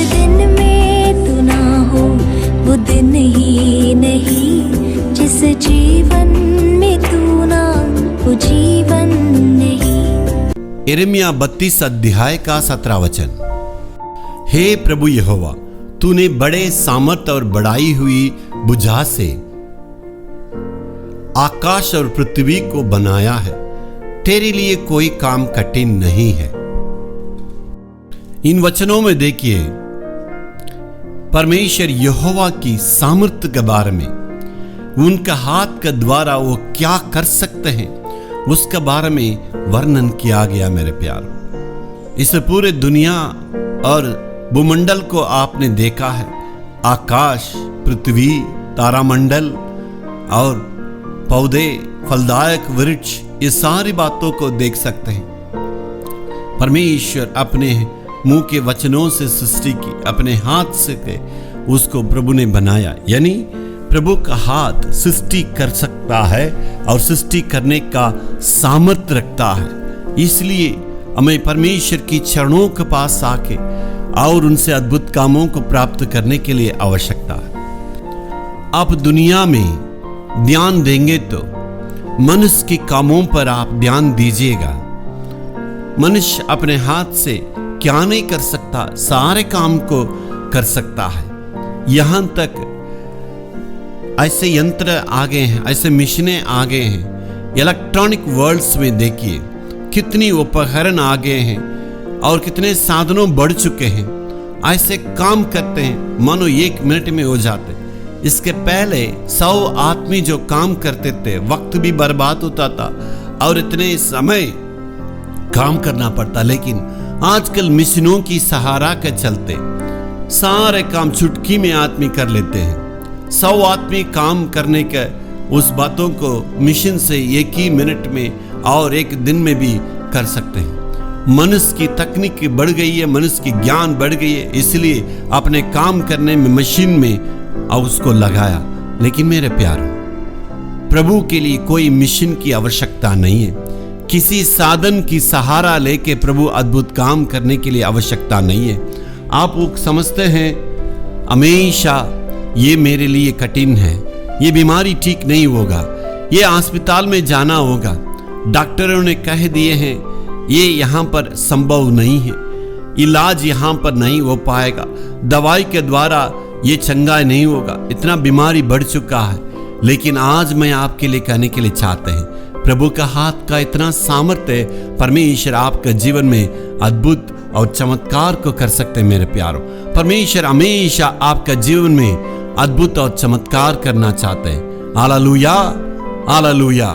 दिन में तू ना हो वो दिन ही नहीं, जिस जीवन में तू ना वो जीवन नहीं। यिर्मयाह 32 अध्याय का 17 वचन। हे प्रभु यहोवा, तूने बड़े सामर्थ और बढ़ाई हुई भुजा से आकाश और पृथ्वी को बनाया है, तेरे लिए कोई काम कठिन नहीं है। इन वचनों में देखिए परमेश्वर यहोवा की सामर्थ्य के बारे में, उनका हाथ के द्वारा वो क्या कर सकते हैं उसके बारे में वर्णन किया गया। मेरे प्यार, इस पूरे दुनिया और भूमंडल को आपने देखा है। आकाश, पृथ्वी, तारामंडल और पौधे, फलदायक वृक्ष, ये सारी बातों को देख सकते हैं। परमेश्वर अपने मुंह के वचनों से सृष्टि की, अपने हाथ से उसको प्रभु ने बनाया। यानी प्रभु का हाथ सृष्टि कर सकता है और सृष्टि करने का सामर्थ्य रखता है। इसलिए हमें परमेश्वर की चरणों के पास आके और उनसे अद्भुत कामों को प्राप्त करने के लिए आवश्यकता है। आप दुनिया में ध्यान देंगे तो मनुष्य के कामों पर आप ध्यान दीजिएगा। मनुष्य अपने हाथ से क्या नहीं कर सकता, सारे काम को कर सकता है। यहां तक ऐसे यंत्र आ गए हैं, ऐसे मशीनें आ गए हैं। इलेक्ट्रॉनिक वर्ल्ड्स में देखिए कितनी उपकरण आ गए हैं और कितने साधनों बढ़ चुके हैं। ऐसे काम करते हैं मानो 1 मिनट में हो जाते। इसके पहले 100 आदमी जो काम करते थे, वक्त भी बर्बाद होता था और इतने समय काम करना पड़ता। लेकिन आजकल मशीनों की सहारा के चलते सारे काम चुटकी में आदमी कर लेते हैं। 100 आदमी काम करने के उस बातों को मशीन से 1 ही मिनट में और 1 दिन में भी कर सकते हैं। मनुष्य की तकनीक बढ़ गई है, मनुष्य की ज्ञान बढ़ गई है, इसलिए अपने काम करने में मशीन में और उसको लगाया। लेकिन मेरे प्यारों, प्रभु के लिए कोई मशीन की आवश्यकता नहीं है। किसी साधन की सहारा लेके प्रभु अद्भुत काम करने के लिए आवश्यकता नहीं है। आप वो समझते हैं हमेशा ये मेरे लिए कठिन है, ये बीमारी ठीक नहीं होगा, ये अस्पताल में जाना होगा, डॉक्टरों ने कह दिए हैं ये यहाँ पर संभव नहीं है, इलाज यहाँ पर नहीं हो पाएगा, दवाई के द्वारा ये चंगा नहीं होगा, इतना बीमारी बढ़ चुका है। लेकिन आज मैं आपके लिए कहने के लिए चाहते हैं, प्रभु का हाथ का इतना सामर्थ्य, परमेश्वर आपके जीवन में अद्भुत और चमत्कार को कर सकते हैं। मेरे प्यारों, परमेश्वर हमेशा आपका जीवन में अद्भुत और चमत्कार करना चाहते हैं। Hallelujah, hallelujah.